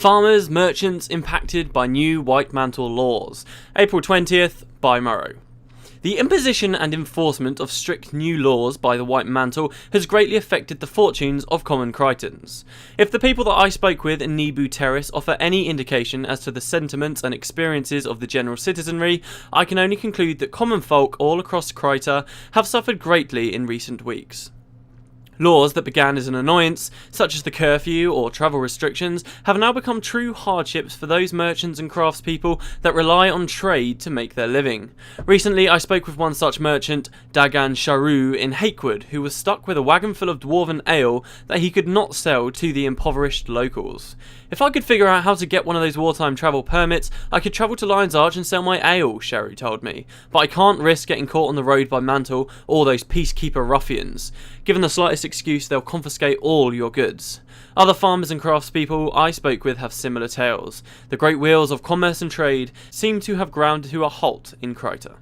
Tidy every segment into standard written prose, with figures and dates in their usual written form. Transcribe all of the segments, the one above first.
Farmers, merchants impacted by new White Mantle laws. April 20th, by Morrow. The imposition and enforcement of strict new laws by the White Mantle has greatly affected the fortunes of common Krytans. If the people that I spoke with in Nebu Terrace offer any indication as to the sentiments and experiences of the general citizenry, I can only conclude that common folk all across Kryta have suffered greatly in recent weeks. Laws that began as an annoyance, such as the curfew or travel restrictions, have now become true hardships for those merchants and craftspeople that rely on trade to make their living. Recently, I spoke with one such merchant, Dagan Sharu in Hakewood, who was stuck with a wagon full of dwarven ale that he could not sell to the impoverished locals. If I could figure out how to get one of those wartime travel permits, I could travel to Lion's Arch and sell my ale, Sharu told me, but I can't risk getting caught on the road by Mantle or those peacekeeper ruffians. Given the slightest excuse, they'll confiscate all your goods. Other farmers and craftspeople I spoke with have similar tales. The great wheels of commerce and trade seem to have ground to a halt in Kryta.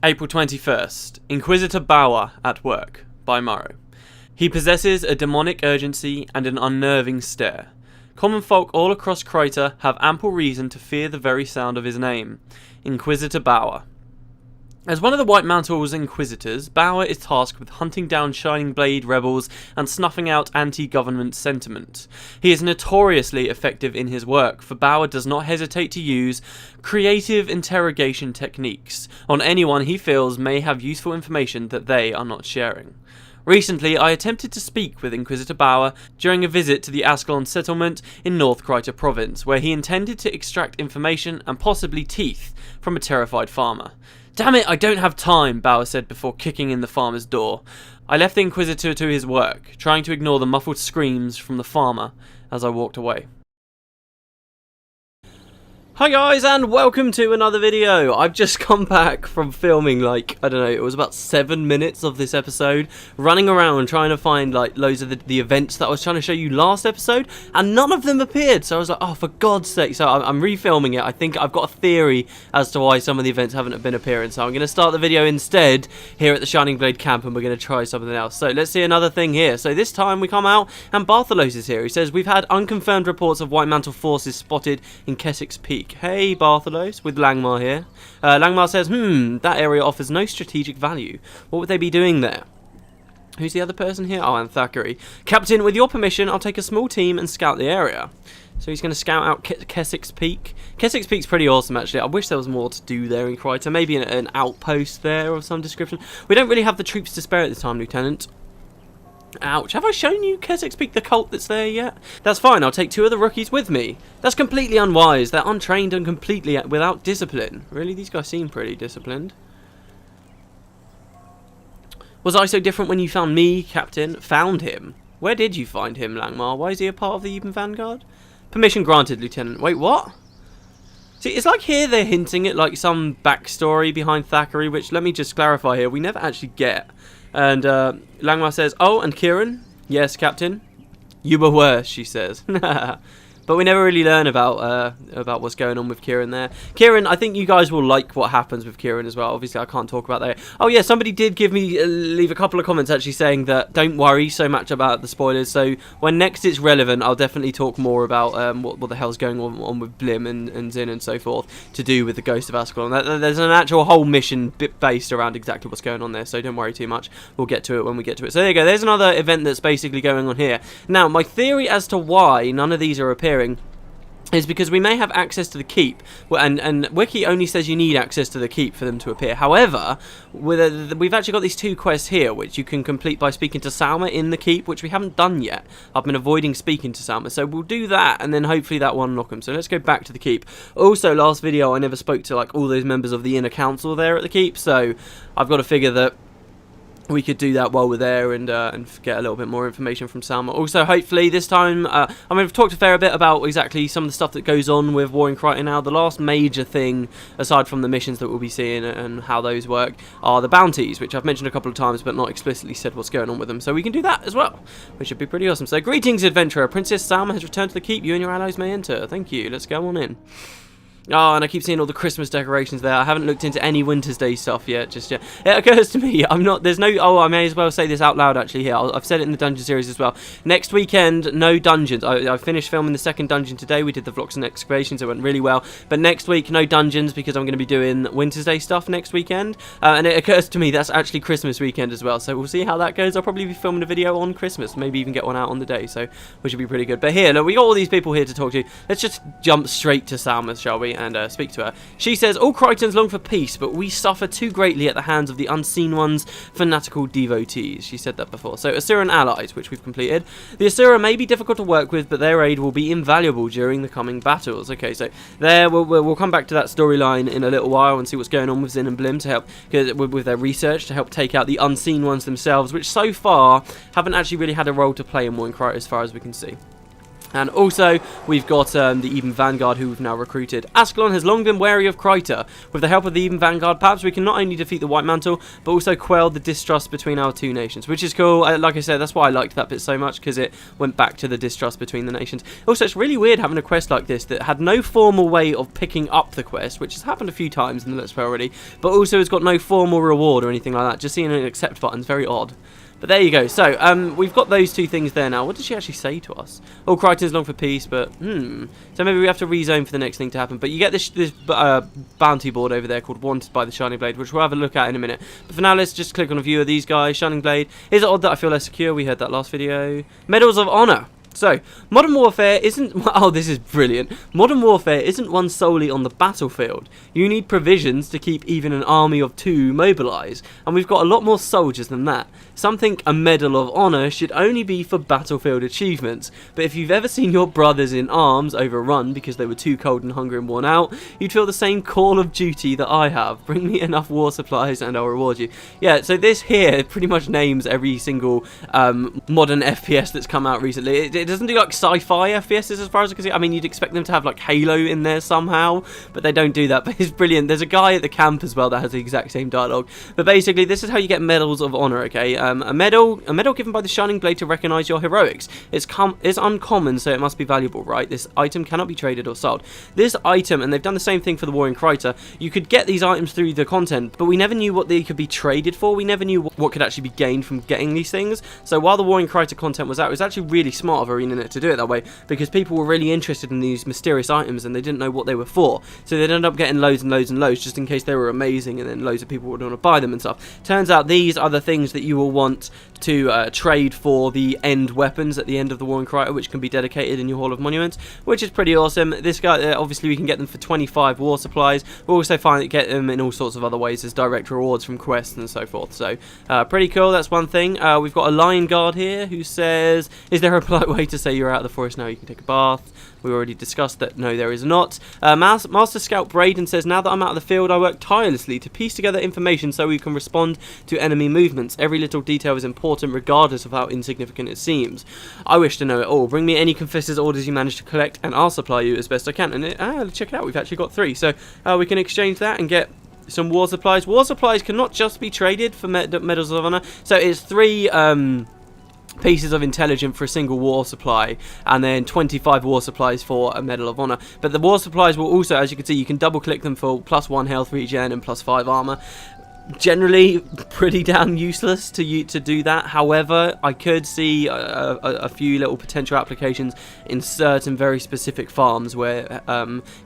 April 21st. Inquisitor Bauer at work, by Morrow. He possesses a demonic urgency and an unnerving stare. Common folk all across Kryta have ample reason to fear the very sound of his name. Inquisitor Bauer. As one of the White Mantle's inquisitors, Bauer is tasked with hunting down Shining Blade rebels and snuffing out anti-government sentiment. He is notoriously effective in his work, for Bauer does not hesitate to use creative interrogation techniques on anyone he feels may have useful information that they are not sharing. Recently, I attempted to speak with Inquisitor Bauer during a visit to the Ascalon settlement in North Kryta province, where he intended to extract information and possibly teeth from a terrified farmer. "Damn it, I don't have time," Bauer said before kicking in the farmer's door. I left the Inquisitor to his work, trying to ignore the muffled screams from the farmer as I walked away. Hi guys, and welcome to another video. I've just come back from filming it was about 7 minutes of this episode, running around trying to find loads of the events that I was trying to show you last episode, and none of them appeared, so I was like, oh, for God's sake. So I'm refilming it. I think I've got a theory as to why some of the events haven't been appearing, so I'm going to start the video instead here at the Shining Blade camp, and we're going to try something else. So let's see another thing here. So this time we come out, and Bartholos is here. He says, "We've had unconfirmed reports of White Mantle forces spotted in Keswick's Peak." Hey Bartholos, with Langmar here. Langmar says, that area offers no strategic value. What would they be doing there? Who's the other person here? Oh, and Thackeray. "Captain, with your permission, I'll take a small team and scout the area." So he's going to scout out Keswick's Peak. Keswick's Peak's pretty awesome, actually. I wish there was more to do there in Kryta. Maybe an outpost there of some description. We don't really have the troops to spare at this time, Lieutenant. Ouch. Have I shown you Keswick's Peak, the cult that's there yet? That's fine, I'll take 2 of the rookies with me. That's completely unwise. They're untrained and completely without discipline. Really, these guys seem pretty disciplined. "Was I so different when you found me, Captain?" "Found him? Where did you find him, Langmar? Why is he a part of the Even Vanguard?" "Permission granted, Lieutenant." Wait, what? See, it's like here they're hinting at some backstory behind Thackeray, which, let me just clarify here, we never actually get. And Langmar says, "Oh, and Kieran?" "Yes, Captain." "You were worse," she says. But we never really learn about what's going on with Kieran there. Kieran, I think you guys will like what happens with Kieran as well. Obviously, I can't talk about that. Oh yeah, somebody did leave a couple of comments actually saying that don't worry so much about the spoilers. So when next it's relevant, I'll definitely talk more about what the hell's going on with Blim and Zin and so forth to do with the Ghost of Ascalon. There's an actual whole mission based around exactly what's going on there. So don't worry too much. We'll get to it when we get to it. So there you go. There's another event that's basically going on here. Now, my theory as to why none of these are appearing is because we may have access to the keep, and Wiki only says you need access to the keep for them to appear. However, we've actually got these 2 quests here which you can complete by speaking to Salma in the keep, which we haven't done yet. I've been avoiding speaking to Salma, so we'll do that, and then hopefully that will unlock them. So let's go back to the keep. Also, last video I never spoke to all those members of the inner council there at the keep, so I've got to figure that we could do that while we're there and get a little bit more information from Salma. Also, hopefully this time, I've talked a fair bit about exactly some of the stuff that goes on with War in Kryta now. The last major thing, aside from the missions that we'll be seeing and how those work, are the bounties, which I've mentioned a couple of times but not explicitly said what's going on with them. So we can do that as well, which should be pretty awesome. So greetings, adventurer. Princess Salma has returned to the keep. You and your allies may enter. Thank you. Let's go on in. Oh, and I keep seeing all the Christmas decorations there. I haven't looked into any Winter's Day stuff yet, just yet. It occurs to me, there's no, oh, I may as well say this out loud actually here. I've said it in the dungeon series as well. Next weekend, no dungeons. I finished filming the second dungeon today. We did the vlogs and excavations. It went really well. But next week, no dungeons because I'm going to be doing Winter's Day stuff next weekend. And it occurs to me that's actually Christmas weekend as well. So we'll see how that goes. I'll probably be filming a video on Christmas. Maybe even get one out on the day. So which would be pretty good. But here, look, we got all these people here to talk to. Let's just jump straight to Salma, shall we? And speak to her. She says, all Krytans long for peace, but we suffer too greatly at the hands of the Unseen One's fanatical devotees. She said that before. So Asuran allies, which we've completed. The Asura may be difficult to work with, but their aid will be invaluable during the coming battles. Okay, so there we'll come back to that storyline in a little while and see what's going on with Zin and Blim to help with their research to help take out the Unseen Ones themselves, which so far haven't actually really had a role to play in War in Kryta as far as we can see. And also, we've got the Even Vanguard, who we've now recruited. Ascalon has long been wary of Kryta. With the help of the Even Vanguard, perhaps we can not only defeat the White Mantle, but also quell the distrust between our two nations, which is cool. Like I said, that's why I liked that bit so much, because it went back to the distrust between the nations. Also, it's really weird having a quest like this that had no formal way of picking up the quest, which has happened a few times in the Let's Play already, but also it's got no formal reward or anything like that. Just seeing an accept button is very odd. But there you go. So, we've got those two things there now. What did she actually say to us? Oh, Krytans long for peace, but, So maybe we have to rezone for the next thing to happen. But you get this bounty board over there called Wanted by the Shining Blade, which we'll have a look at in a minute. But for now, let's just click on a view of these guys. Shining Blade. Is it odd that I feel less secure? We heard that last video. Medals of Honor. So, Modern Warfare isn't... Oh, this is brilliant. Modern Warfare isn't won solely on the battlefield. You need provisions to keep even an army of 2 mobilised. And we've got a lot more soldiers than that. Some think a Medal of Honour should only be for battlefield achievements. But if you've ever seen your brothers in arms overrun because they were too cold and hungry and worn out, you'd feel the same call of duty that I have. Bring me enough war supplies and I'll reward you. Yeah, so this here pretty much names every single modern FPS that's come out recently. It doesn't do like sci-fi FPSs as far as I can see. I mean, you'd expect them to have like Halo in there somehow, but they don't do that. But it's brilliant. There's a guy at the camp as well that has the exact same dialogue. But basically, this is how you get medals of honor. Okay, a medal given by the Shining Blade to recognize your heroics. It's uncommon, so it must be valuable, right? This item cannot be traded or sold. This item, and they've done the same thing for the War in Kryta. You could get these items through the content, but we never knew what they could be traded for. We never knew what could actually be gained from getting these things. So while the War in Kryta content was out, it was actually really smart of ArenaNet to do it that way, because people were really interested in these mysterious items and they didn't know what they were for, so they'd end up getting loads and loads and loads just in case they were amazing, and then loads of people would want to buy them and stuff. Turns out these are the things that you will want to trade for the end weapons at the end of the War in Kryta, which can be dedicated in your Hall of Monuments, which is pretty awesome. This guy, obviously we can get them for 25 war supplies. We'll also get them in all sorts of other ways as direct rewards from quests and so forth, so pretty cool. That's one thing. We've got a Lion Guard here who says, is there a polite way to say you're out of the forest now, you can take a bath? We already discussed that. No, there is not. Master Scout Braden says, now that I'm out of the field, I work tirelessly to piece together information so we can respond to enemy movements. Every little detail is important, regardless of how insignificant it seems. I wish to know it all. Bring me any confessor's orders you manage to collect, and I'll supply you as best I can. And check it out, we've actually got 3. So we can exchange that and get some war supplies. War supplies cannot just be traded for medals of honor. So it's 3... pieces of intelligence for a single war supply, and then 25 war supplies for a Medal of Honor. But the war supplies will also, as you can see, you can double click them for +1 health regen and +5 armor. Generally pretty damn useless to do that. However, I could see a few little potential applications in certain very specific farms where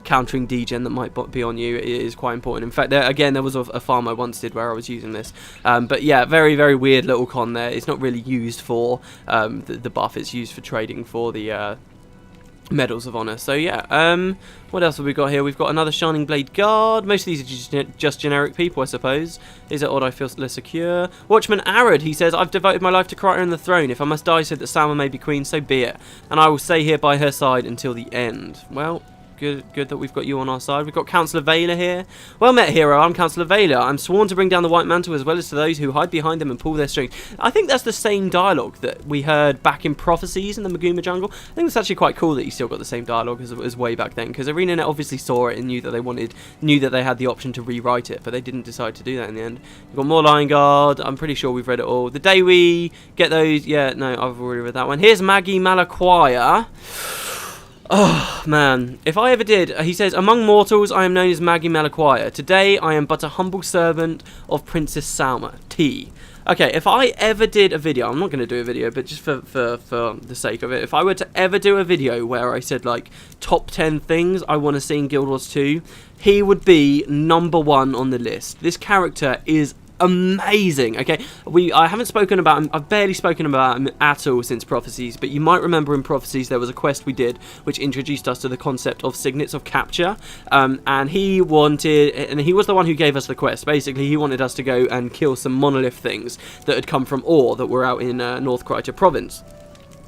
countering degen that might be on you is quite important. In fact, there was a farm I once did where I was using this. But yeah, very, very weird little con there. It's not really used for the buff. It's used for trading for the Medals of Honor. So yeah, what else have we got here? We've got another Shining Blade Guard. Most of these are just generic people, I suppose. Is it odd I feel less secure? Watchman Arad, he says, I've devoted my life to Kryta and the throne. If I must die so that Salma may be queen, so be it. And I will stay here by her side until the end. Well, good that we've got you on our side. We've got Councillor Vela here. Well met, hero. I'm Councillor Vela. I'm sworn to bring down the White Mantle as well as to those who hide behind them and pull their strings. I think that's the same dialogue that we heard back in Prophecies in the Maguma Jungle. I think it's actually quite cool that you still got the same dialogue as way back then, because ArenaNet obviously saw it and knew that they had the option to rewrite it, but they didn't decide to do that in the end. We've got more Lion Guard. I'm pretty sure we've read it all. The day we get those, yeah, no, I've already read that one. Here's Maggie Malaquia. Oh, man. If I ever did, he says, among mortals, I am known as Maggie Malaquire. Today, I am but a humble servant of Princess Salma. T. Okay, if I ever did a video, I'm not going to do a video, but just for the sake of it, if I were to ever do a video where I said, like, top 10 things I want to see in Guild Wars 2, he would be #1 on the list. This character is amazing. Okay, I haven't spoken about him, I've barely spoken about him at all since Prophecies, but you might remember in Prophecies there was a quest we did which introduced us to the concept of signets of capture, and he was the one who gave us the quest. Basically, he wanted us to go and kill some monolith things that had come from ore that were out in North Kryta province.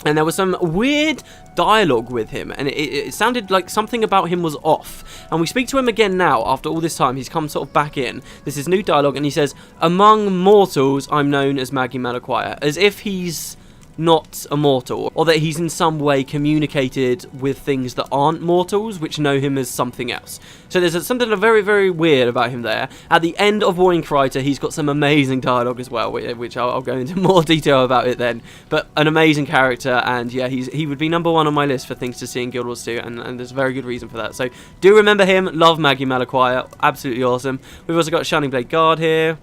And there was some weird dialogue with him, and it sounded like something about him was off. And we speak to him again now, after all this time. He's come sort of back in. This is new dialogue, and he says, among mortals, I'm known as Maggie Malaquire. As if he's not a mortal, or that he's in some way communicated with things that aren't mortals, which know him as something else. So there's something very, very weird about him there. At the end of War in Kryta, he's got some amazing dialogue as well, which I'll go into more detail about it then. But an amazing character, and yeah, he would be #1 on my list for things to see in Guild Wars 2, and there's a very good reason for that. So do remember him. Love Maggie Malaquire. Absolutely awesome. We've also got Shining Blade Guard here.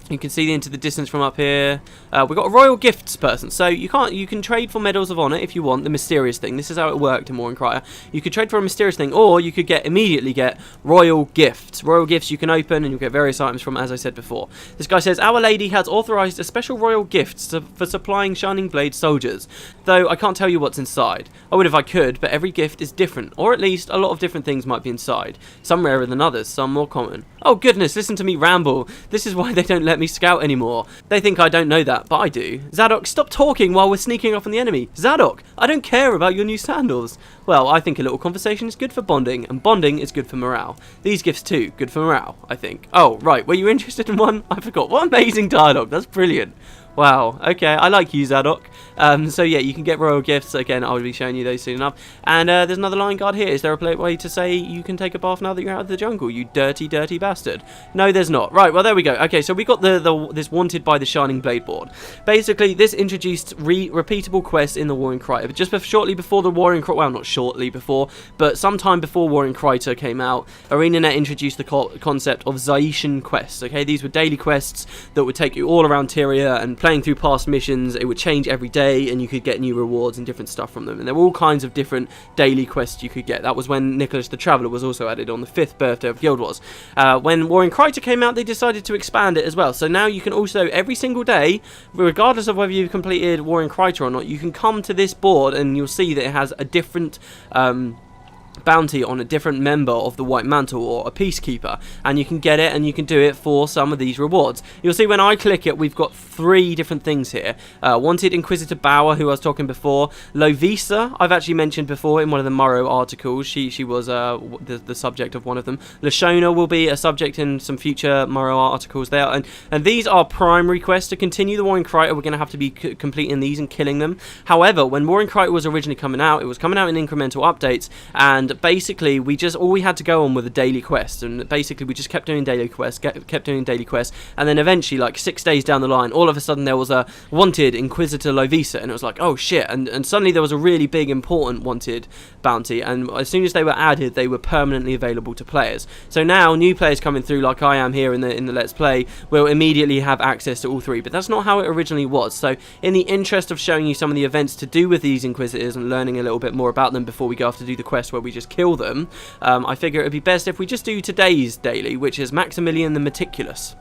You can see into the distance from up here. We've got a Royal Gifts person. So you can trade for Medals of Honor if you want, the mysterious thing. This is how it worked in War in Kryta. You could trade for a mysterious thing, or you could immediately get Royal Gifts. Royal Gifts you can open, and you'll get various items from, as I said before. This guy says, Our Lady has authorized a special Royal Gifts for supplying Shining Blade soldiers. Though I can't tell you what's inside. I would if I could, but every gift is different. Or at least a lot of different things might be inside. Some rarer than others, some more common. Oh goodness, listen to me ramble. This is why they don't let me scout anymore. They think I don't know that, but I do. Zadok, stop talking while we're sneaking off on the enemy. Zadok, I don't care about your new sandals. Well, I think a little conversation is good for bonding, and bonding is good for morale. These gifts too, good for morale, I think. Oh, right, were you interested in one? I forgot. What amazing dialogue. That's brilliant. Wow, okay, I like you, Zadok. So yeah, you can get Royal Gifts. Again, I'll be showing you those soon enough. And there's another line guard here. Is there a way to say you can take a bath now that you're out of the jungle, you dirty, dirty bastard? No, there's not. Right, well, there we go. Okay, so we got this Wanted by the Shining Blade board. Basically, this introduced repeatable quests in the War in Kryta. But just shortly before the War in Kryta, well, not shortly before, but sometime before War in Kryta came out, ArenaNet introduced the concept of Zaitian quests. Okay, these were daily quests that would take you all around Tyria, and playing through past missions, it would change every day, and you could get new rewards and different stuff from them. And there were all kinds of different daily quests you could get. That was when Nicholas the Traveller was also added on the 5th birthday of Guild Wars. When War in Kryta came out, they decided to expand it as well. So now you can also, every single day, regardless of whether you've completed War in Kryta or not, you can come to this board and you'll see that it has a different bounty on a different member of the White Mantle or a Peacekeeper, and you can get it and you can do it for some of these rewards. You'll see when I click it, we've got 3 different things here. Wanted Inquisitor Bauer, who I was talking before. Lovisa, I've actually mentioned before in one of the Morrow articles. She was the subject of one of them. Lashona will be a subject in some future Morrow articles there, and these are primary quests. To continue the War in Kryta, we're going to have to be completing these and killing them. However, when War in Kryta was originally coming out, it was coming out in incremental updates, and basically all we had to go on with a daily quest, and basically we just kept doing daily quests, and then eventually, like 6 days down the line, all of a sudden there was a Wanted Inquisitor Lovisa, and it was like, oh shit, and suddenly there was a really big important Wanted bounty, and as soon as they were added, they were permanently available to players. So now new players coming through, like I am here in the Let's Play, will immediately have access to all 3, but that's not how it originally was. So in the interest of showing you some of the events to do with these Inquisitors and learning a little bit more about them before we go off to do the quest where we just kill them, I figure it would be best if we just do today's daily, which is Maximilian the Meticulous.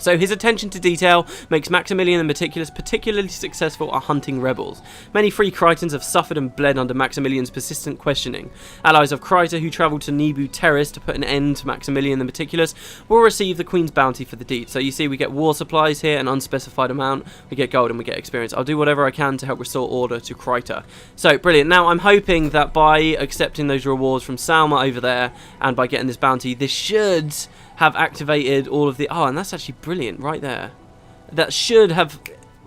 So his attention to detail makes Maximilian the Meticulous particularly successful at hunting rebels. Many free Krytans have suffered and bled under Maximilian's persistent questioning. Allies of Kryta who travel to Nebu Terrace to put an end to Maximilian the Meticulous will receive the Queen's bounty for the deed. So you see we get war supplies here, an unspecified amount, we get gold and we get experience. I'll do whatever I can to help restore order to Kryta. So brilliant. Now I'm hoping that by accepting those rewards from Salma over there and by getting this bounty, this should have activated all of the... Oh, and that's actually brilliant right there. That should have,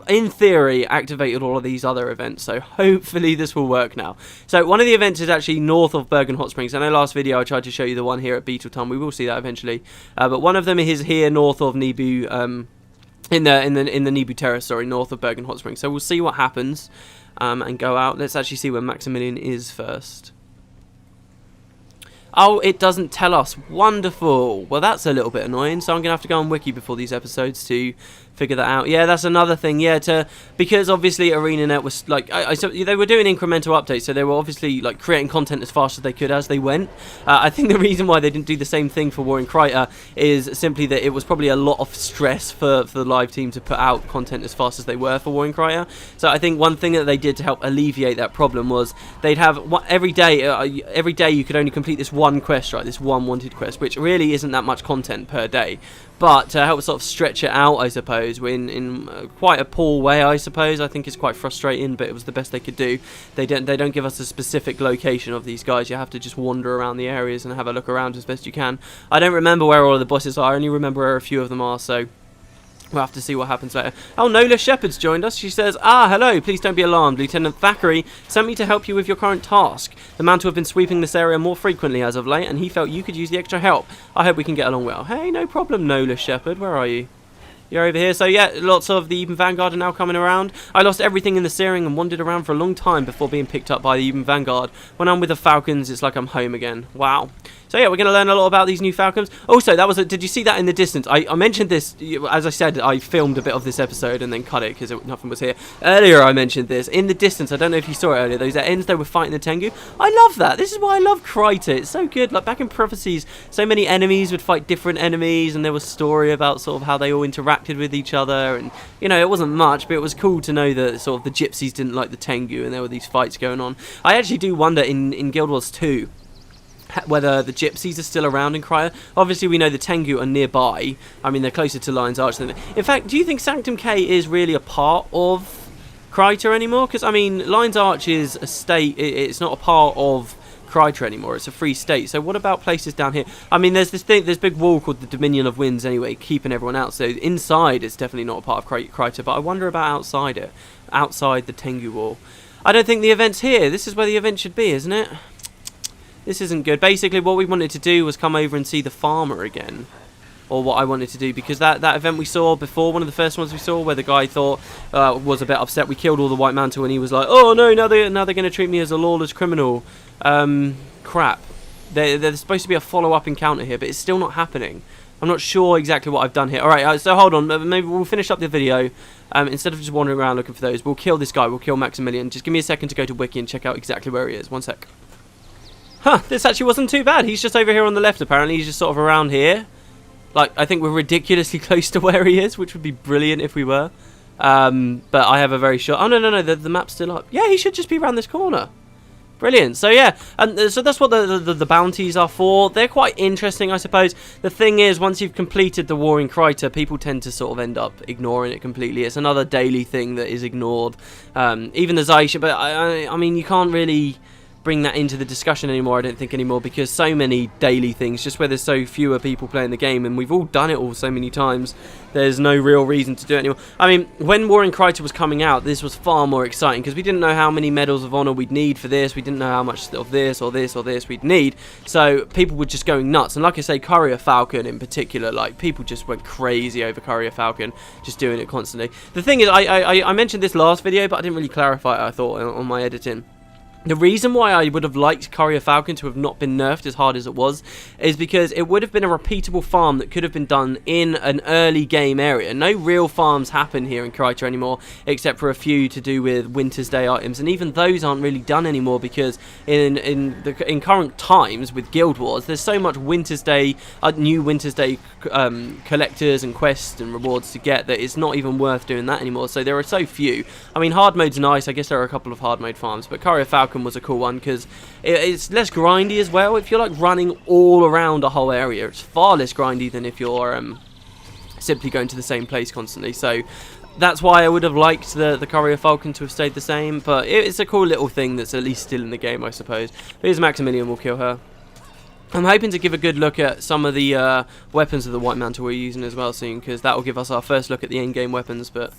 in theory, activated all of these other events. So hopefully this will work now. So one of the events is actually north of Bergen Hot Springs. I know last video I tried to show you the one here at Beetleton. We will see that eventually. But one of them is here north of Nebu... in the Nebu Terrace, sorry, north of Bergen Hot Springs. So we'll see what happens and go out. Let's actually see where Maximilian is first. Oh, it doesn't tell us. Wonderful. Well, that's a little bit annoying, so I'm going to have to go on Wiki before these episodes to figure that out. Yeah, that's another thing. Yeah, because obviously ArenaNet was like, they were doing incremental updates, so they were obviously like creating content as fast as they could as they went. I think the reason why they didn't do the same thing for War in Kryta is simply that it was probably a lot of stress for the live team to put out content as fast as they were for War in Kryta. So I think one thing that they did to help alleviate that problem was they'd have every day you could only complete this one quest, right? This one wanted quest, which really isn't that much content per day. But to help sort of stretch it out, I suppose, in quite a poor way, I suppose. I think it's quite frustrating, but it was the best they could do. They don't give us a specific location of these guys. You have to just wander around the areas and have a look around as best you can. I don't remember where all of the bosses are. I only remember where a few of them are, so we'll have to see what happens later. Oh, Nola Shepherd's joined us. She says, hello, please don't be alarmed. Lieutenant Thackeray sent me to help you with your current task. The man to have been sweeping this area more frequently as of late, and he felt you could use the extra help. I hope we can get along well. Hey, no problem, Nola Shepherd. Where are you? You're over here. So yeah, lots of the Even Vanguard are now coming around. I lost everything in the searing and wandered around for a long time before being picked up by the Even Vanguard. When I'm with the Falcons, it's like I'm home again. Wow. So yeah, we're going to learn a lot about these new Falcons. Also, did you see that in the distance? I mentioned this, as I said, I filmed a bit of this episode and then cut it because nothing was here. Earlier I mentioned this. In the distance, I don't know if you saw it earlier, those ends they were fighting the Tengu. I love that. This is why I love Kryta. It's so good. Like back in Prophecies, so many enemies would fight different enemies, and there was story about sort of how they all interacted with each other. And, you know, it wasn't much, but it was cool to know that sort of the Gypsies didn't like the Tengu and there were these fights going on. I actually do wonder in Guild Wars 2, whether the Gypsies are still around in Kryta. Obviously, we know the Tengu are nearby. I mean, they're closer to Lion's Arch than... In fact, do you think Sanctum K is really a part of Kryta anymore? Because, I mean, Lion's Arch is a state... It's not a part of Kryta anymore. It's a free state. So what about places down here? I mean, there's this big wall called the Dominion of Winds anyway, keeping everyone out. So inside, it's definitely not a part of Kryta. But I wonder about outside it. Outside the Tengu wall. I don't think the event's here. This is where the event should be, isn't it? This isn't good. Basically, what we wanted to do was come over and see the farmer again. Or what I wanted to do, because that event we saw before, one of the first ones we saw, where the guy thought, was a bit upset, we killed all the White Mantle, and he was like, oh no, now they're going to treat me as a lawless criminal. Crap. There's supposed to be a follow-up encounter here, but it's still not happening. I'm not sure exactly what I've done here. Alright, so hold on, maybe we'll finish up the video. Instead of just wandering around looking for those, we'll kill this guy, we'll kill Maximilian. Just give me a second to go to Wiki and check out exactly where he is. One sec. Huh, this actually wasn't too bad. He's just over here on the left, apparently. He's just sort of around here. Like, I think we're ridiculously close to where he is, which would be brilliant if we were. But I have a very short... Oh, no, the map's still up. Yeah, he should just be around this corner. Brilliant. So, yeah, and so that's what the bounties are for. They're quite interesting, I suppose. The thing is, once you've completed the War in Kryta, people tend to sort of end up ignoring it completely. It's another daily thing that is ignored. Even the Zaisha, but I mean, you can't really bring that into the discussion anymore, I don't think anymore, because so many daily things, just where there's so fewer people playing the game, and we've all done it all so many times, there's no real reason to do it anymore. I mean, when War in Kryta was coming out, this was far more exciting, because we didn't know how many Medals of Honor we'd need for this, we didn't know how much of this or this or this we'd need, so people were just going nuts. And like I say, Courier Falcon in particular, like, people just went crazy over Courier Falcon, just doing it constantly. The thing is, I mentioned this last video, but I didn't really clarify it, I thought, on my editing. The reason why I would have liked Courier Falcon to have not been nerfed as hard as it was is because it would have been a repeatable farm that could have been done in an early game area. No real farms happen here in Kryta anymore, except for a few to do with Winter's Day items, and even those aren't really done anymore because in current times with Guild Wars, there's so much Winter's Day, new Winter's Day collectors and quests and rewards to get that it's not even worth doing that anymore. So there are so few. I mean, hard mode's nice. I guess there are a couple of hard mode farms, but Courier Falcon was a cool one because it's less grindy as well. If you're like running all around a whole area, it's far less grindy than if you're simply going to the same place constantly. So that's why I would have liked the Courier Falcon to have stayed the same, but it's a cool little thing that's at least still in the game, I suppose. Here's Maximilian, we'll kill her. I'm hoping to give a good look at some of the weapons of the White Mantle we're using as well soon, because that will give us our first look at the in-game weapons, but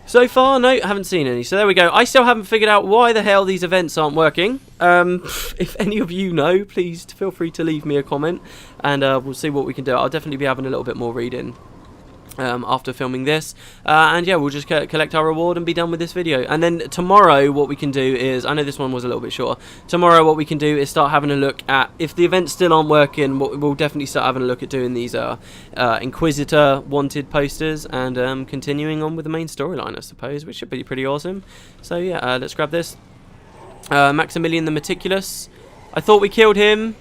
so far, no, haven't seen any. So there we go. I still haven't figured out why the hell these events aren't working. If any of you know, please feel free to leave me a comment, and we'll see what we can do. I'll definitely be having a little bit more reading. after filming this, and yeah, we'll just collect our reward and be done with this video. And then tomorrow what we can do is, I know this one was a little bit short, tomorrow what we can do is start having a look at, if the events still aren't working, we'll definitely start having a look at doing these Inquisitor wanted posters, and continuing on with the main storyline, I suppose, which should be pretty awesome. So yeah, let's grab this. Maximilian the Meticulous, I thought we killed him.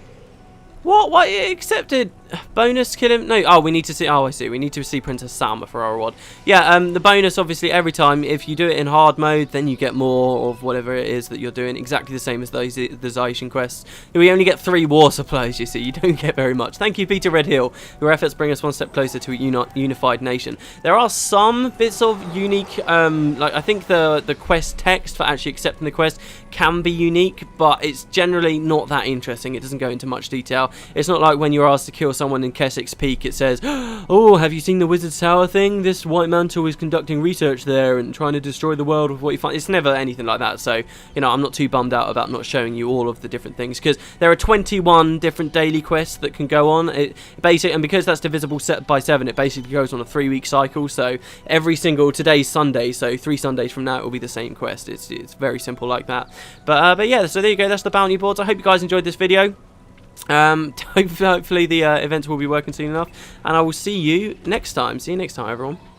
What? Why accepted? Bonus, kill him? No. Oh, we need to see. Oh, I see. We need to see Princess Salma for our reward. Yeah. The bonus, obviously, every time if you do it in hard mode, then you get more of whatever it is that you're doing. Exactly the same as the Zaishin quests. We only get 3 war supplies. You see, you don't get very much. Thank you, Peter Redhill. Your efforts bring us one step closer to a unified nation. There are some bits of unique. Like I think the quest text for actually accepting the quest can be unique, but it's generally not that interesting. It doesn't go into much detail. It's not like when you're asked to kill someone in Keswick's Peak, it says, oh, have you seen the Wizard's Tower thing? This White Mantle is conducting research there and trying to destroy the world with what you find. It's never anything like that, so, you know, I'm not too bummed out about not showing you all of the different things, because there are 21 different daily quests that can go on. And because that's divisible by 7, it basically goes on a 3-week cycle, so today's Sunday, so 3 Sundays from now it will be the same quest. It's very simple like that. But yeah, so there you go, that's the bounty boards. I hope you guys enjoyed this video. Hopefully the events will be working soon enough, and I will see you next time. See you next time, everyone.